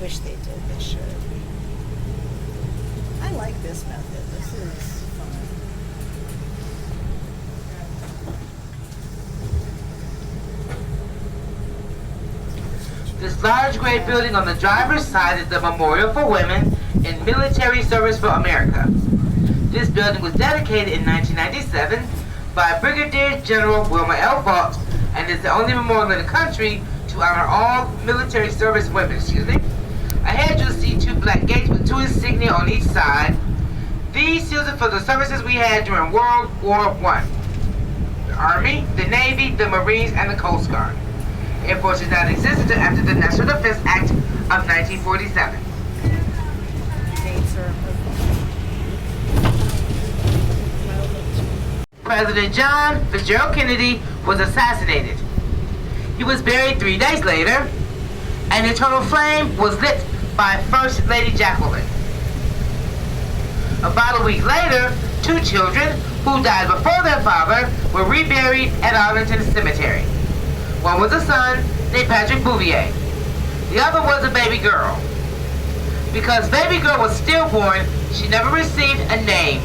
wish they did. They should. I like this method. This is fun. This large gray building on the driver's side is the Memorial for Women in Military Service for America. This building was dedicated in 1997 by Brigadier General Wilma L. Vaught and is the only memorial in the country to honor all military service women. Ahead you'll see two black gates with two insignia on each side. These seals are for the services we had during World War I. The Army, the Navy, the Marines, and the Coast Guard. Air Force did not exist until after the National Defense Act of 1947. President John Fitzgerald Kennedy was assassinated. He was buried 3 days later, and the eternal flame was lit by First Lady Jacqueline. About a week later, two children who died before their father were reburied at Arlington Cemetery. One was a son named Patrick Bouvier. The other was a baby girl. Because baby girl was stillborn, she never received a name.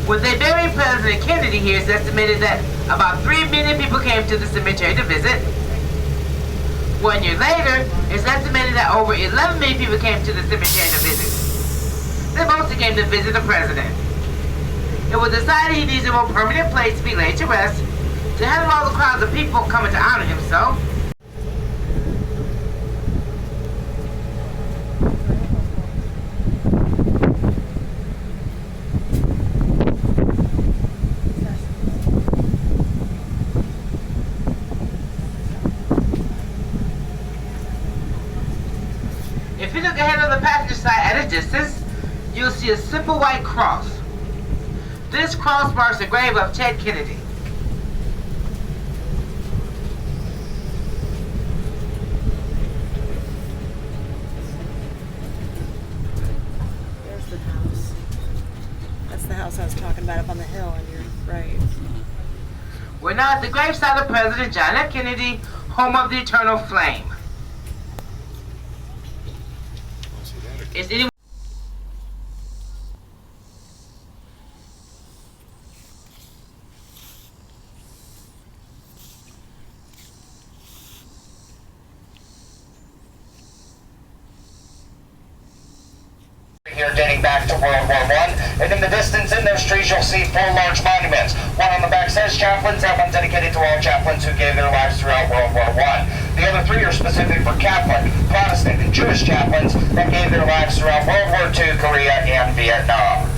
When they buried President Kennedy here, it's estimated that about 3 million people came to the cemetery to visit. 1 year later, it's estimated that over 11 million people came to the cemetery to visit. They mostly came to visit the president. It was decided he needs a more permanent place to be laid to rest to handle all the crowds of people coming to honor him, so if you look ahead on the passenger side at a distance, you'll see a simple white cross. This cross marks the grave of Ted Kennedy. There's the house. That's the house I was talking about up on the hill, and you're right. We're now at the gravesite of President John F. Kennedy, home of the eternal flame. Is anyone here dating back to World War I, and in the distance in those trees you'll see 4 large monuments. One on the back says chaplains, that one's dedicated to all chaplains who gave their lives throughout World War I. The other 3 are specific for Catholic, Protestant, and Jewish chaplains that gave their lives throughout World War II, Korea, and Vietnam.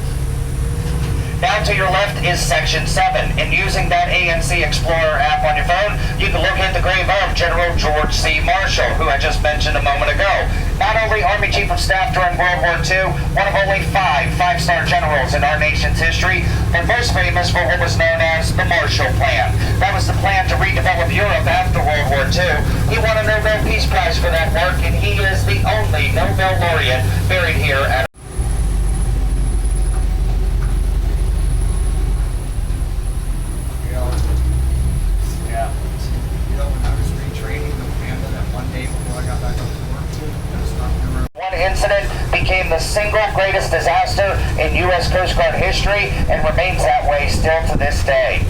Now to your left is Section 7, and using that ANC Explorer app on your phone, you can locate the grave of General George C. Marshall, who I just mentioned a moment ago. Not only Army Chief of Staff during World War II, one of only 5 five-star generals in our nation's history, but most famous for what was known as the Marshall Plan. That was the plan to redevelop Europe after World War II. He won a Nobel Peace Prize for that work, and he is the only Nobel laureate buried here at incident became the single greatest disaster in U.S. Coast Guard history and remains that way still to this day.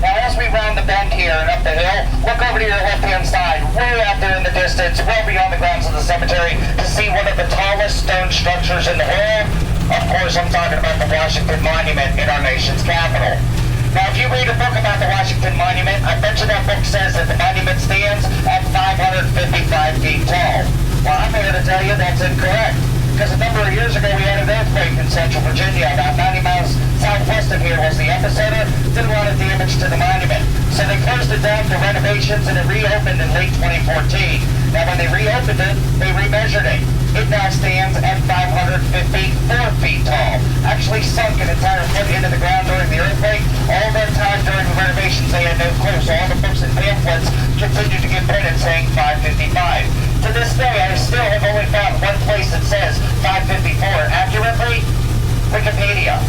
Now as we round the bend here and up the hill, look over to your left-hand side, way out there in the distance, well beyond the grounds of the cemetery, to see one of the tallest stone structures in the world. Of course, I'm talking about the Washington Monument in our nation's capital. Now, if you read a book about the Washington Monument, I bet you that book says that the monument stands at 555 feet tall. Well, I'm here to tell you that's incorrect. Because a number of years ago, we had an earthquake in Central Virginia. About 90 miles southwest of here was the epicenter. Did a lot of damage to the monument. So they closed it down for renovations, and it reopened in late 2014. Now, when they reopened it, they remeasured it. It now stands at 554 feet tall. Actually sunk an entire foot into the ground during the earthquake. All that time during the renovations, they had no clue. So all the books and pamphlets continued to get printed saying 555. To this day, I still have only found one place that says 554 accurately: Wikipedia.